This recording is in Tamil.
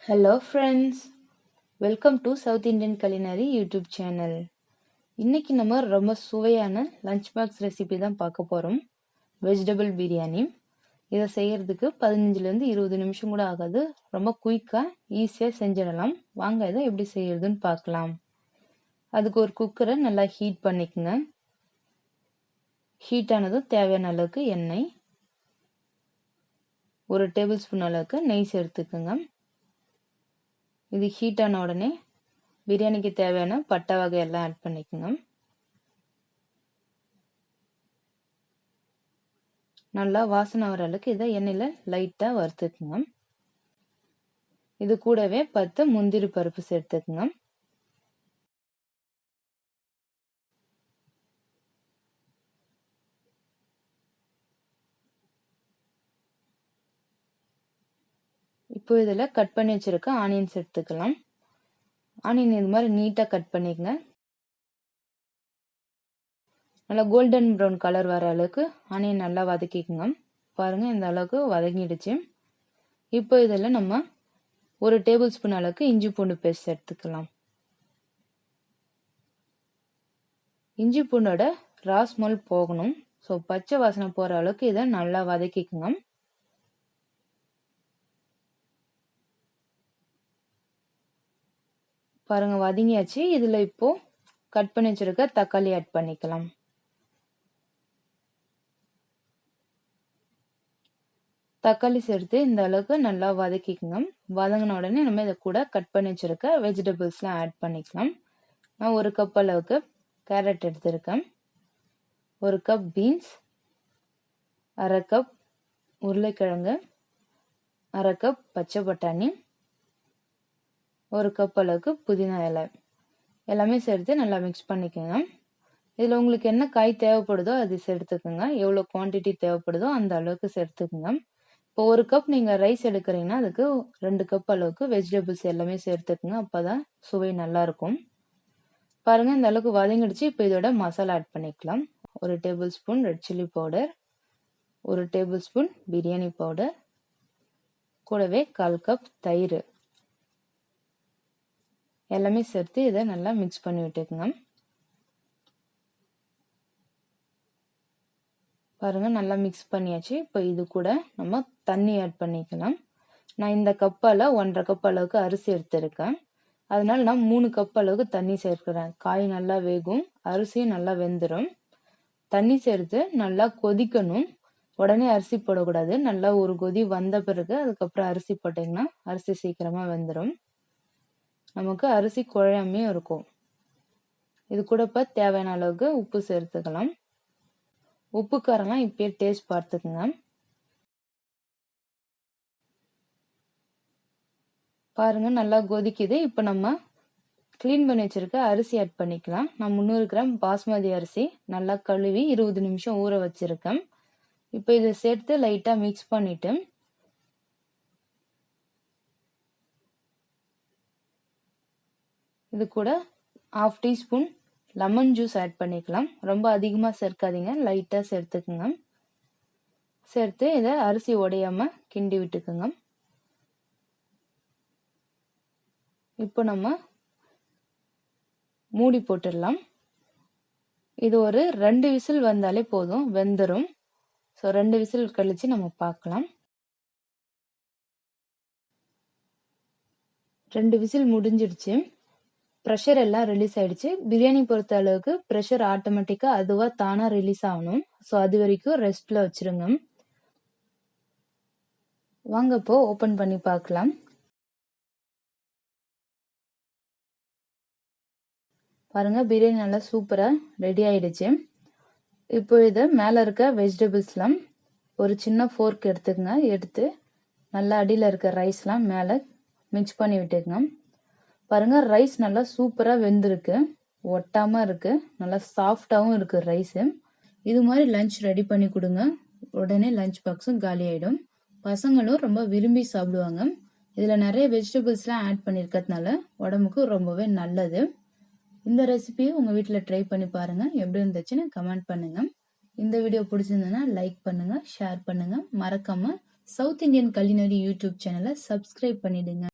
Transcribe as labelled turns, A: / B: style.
A: Hello friends, welcome to South Indian Culinary YouTube channel. இன்னைக்கு நம்ம ரொம்ப சுவையான லஞ்ச் பாக்ஸ் ரெசிபி தான் பார்க்க போறோம். வெஜிடபிள் பிரியாணி. இதை செய்யறதுக்கு 15 ல இருந்து 20 நிமிஷம் கூட ஆகாது. ரொம்ப குயிக்கா ஈஸியா செஞ்சிடலாம். வாங்க இதை எப்படி செய்யறதுன்னு பார்க்கலாம். அதுக்கு ஒரு குக்கரை நல்லா ஹீட் பண்ணிக்கங்க. ஹீட் ஆனதும் தேவையான அளவுக்கு எண்ணெய், 1 டேபிள் ஸ்பூன் அளவுக்கு நெய் சேர்த்துக்கங்க. இது ஹீட் ஆன உடனே பிரியாணிக்கு தேவையான பட்டை வகையெல்லாம் ஆட் பண்ணிக்கோங்க. நல்லா வாசனை வர அளவுக்கு இதை எண்ணெயில லைட்டா வறுத்துக்குங்க. இது கூடவே 10 முந்திரி பருப்பு சேர்த்துக்குங்க. இப்போ இதுல கட் பண்ணி வச்சிருக்க ஆனியன்ஸ் எடுத்துக்கலாம். ஆனியன் இது மாதிரி நீட்டா கட் பண்ணிக்கங்க. நல்லா கோல்டன் ப்ரௌன் கலர் வர அளவுக்கு ஆனியன் நல்லா வதக்கிக்கோங்க. பாருங்க இந்த அளவுக்கு வதங்கிடுச்சு. இப்போ இதில் நம்ம 1 டேபிள் ஸ்பூன் அளவுக்கு இஞ்சி பூண்டு பேஸ்ட் எடுத்துக்கலாம். இஞ்சி பூண்டோட ரா ஸ்மெல் போகணும். ஸோ பச்சை வாசனை போகிற அளவுக்கு இதை நல்லா வதக்கிக்கோங்க. பாருங்க வதங்கியாச்சு. இதில் இப்போ கட் பண்ணி வச்சிருக்க தக்காளி ஆட் பண்ணிக்கலாம். தக்காளி சேர்த்து இந்த அளவுக்கு நல்லா வதக்கிக்கோங்க. வதங்கின உடனே நம்ம இதை கூட கட் பண்ணி வச்சிருக்க வெஜிடபிள்ஸ்லாம் ஆட் பண்ணிக்கலாம். நான் 1 கப் அளவுக்கு கேரட் எடுத்திருக்கேன், 1 கப் பீன்ஸ், 1/2 கப் உருளைக்கிழங்கு, 1/2 கப் பச்சை பட்டாணி, 1 கப் அளவுக்கு புதினா இலை எல்லாமே சேர்த்து நல்லா மிக்ஸ் பண்ணிக்கோங்க. இதில் உங்களுக்கு என்ன காய் தேவைப்படுதோ அது சேர்த்துக்குங்க. எவ்வளோ குவான்டிட்டி தேவைப்படுதோ அந்த அளவுக்கு சேர்த்துக்குங்க. இப்போ 1 கப் நீங்கள் ரைஸ் எடுக்கிறீங்கன்னா அதுக்கு 2 கப் அளவுக்கு வெஜிடபிள்ஸ் எல்லாமே சேர்த்துக்குங்க. அப்போ தான் சுவை நல்லா இருக்கும். பாருங்க இந்த அளவுக்கு வதங்கிடுச்சு. இப்போ இதோட மசாலா ஆட் பண்ணிக்கலாம். 1 table spoon red chilli powder, 1 table spoon biryani powder, கூடவே 1/4 கப் தயிர் எல்லாமே சேர்த்து இதை நல்லா மிக்ஸ் பண்ணி விட்டுக்குங்க. பாருங்க நல்லா மிக்ஸ் பண்ணியாச்சு. இப்போ இது கூட நம்ம தண்ணி ஆட் பண்ணிக்கலாம். நான் இந்த கப்பால் 1/2 கப் அளவுக்கு அரிசி எடுத்திருக்கேன். அதனால நான் 3 கப் அளவுக்கு தண்ணி சேர்க்கிறேன். காய் நல்லா வேகும், அரிசியும் நல்லா வெந்துடும். தண்ணி சேர்த்து நல்லா கொதிக்கணும். உடனே அரிசி போடக்கூடாது. நல்லா ஒரு கொதி வந்த பிறகு அதுக்கப்புறம் அரிசி போட்டிங்கன்னா அரிசி சீக்கிரமா வெந்துடும். நமக்கு அரிசி குழையாமே இருக்கும். இது கூட இப்போ தேவையான அளவுக்கு உப்பு சேர்த்துக்கலாம். உப்பு காரம்லாம் இப்பயே டேஸ்ட் பார்த்துக்குங்க. பாருங்க நல்லா கொதிக்குது. இப்போ நம்ம கிளீன் பண்ணி வச்சிருக்க அரிசி ஆட் பண்ணிக்கலாம். நான் 300 கிராம் பாஸ்மதி அரிசி நல்லா கழுவி 20 நிமிஷம் ஊற வச்சிருக்கேன். இப்போ இதை சேர்த்து லைட்டா மிக்ஸ் பண்ணிட்டு இது கூட 1/2 டீஸ்பூன் லெமன் ஜூஸ் ஆட் பண்ணிக்கலாம். ரொம்ப அதிகமாக சேர்க்காதீங்க, லைட்டாக சேர்த்துக்குங்க. சேர்த்து இதை அரிசி உடையாம கிண்டி விட்டுக்குங்க. இப்போ நம்ம மூடி போட்டுடலாம். இது ஒரு 2 விசில் வந்தாலே போதும், வெந்துடும். ஸோ 2 விசில் கழிச்சு நம்ம பார்க்கலாம். 2 விசில் முடிஞ்சிடுச்சு. ப்ரெஷர் எல்லாம் ரிலீஸ் ஆயிடுச்சு. பிரியாணி பொறுத்த அளவுக்கு ப்ரெஷர் ஆட்டோமேட்டிக்கா அதுவா தானா ரிலீஸ் ஆகணும். ஸோ அது வரைக்கும் ரெஸ்ட்ல வச்சிருங்க. வாங்க இப்போ ஓபன் பண்ணி பார்க்கலாம். பாருங்க பிரியாணி நல்லா சூப்பரா ரெடி ஆயிடுச்சு. இப்போ இதை மேல இருக்க வெஜிடபிள்ஸ்லாம் ஒரு சின்ன ஃபோர்க் எடுத்துக்கங்க. எடுத்து நல்லா அடியில் இருக்க ரைஸ்லாம் மேலே மிக்ஸ் பண்ணி விட்டுக்குங்க. பாருங்க ரைஸ் நல்லா சூப்பரா வெந்திருக்கு, ஒட்டாம இருக்கு, நல்லா சாஃப்டாவும் இருக்கு ரைஸ். இது மாதிரி லஞ்ச் ரெடி பண்ணி கொடுங்க. உடனே லஞ்ச் பாக்ஸும் காலி ஆயிடும். பசங்களும் ரொம்ப விரும்பி சாப்பிடுவாங்க. இதுல நிறைய வெஜிடபிள்ஸ்லாம் ஆட் பண்ணிருக்கிறதுனால உடம்புக்கு ரொம்பவே நல்லது. இந்த ரெசிபியை உங்க வீட்டில் ட்ரை பண்ணி பாருங்க. எப்படி இருந்துச்சுன்னு கமெண்ட் பண்ணுங்க. இந்த வீடியோ பிடிச்சிருந்ததுன்னா லைக் பண்ணுங்க, ஷேர் பண்ணுங்க. மறக்காம சவுத் இந்தியன் கலினரி யூடியூப் சேனலை சப்ஸ்கிரைப் பண்ணிடுங்க.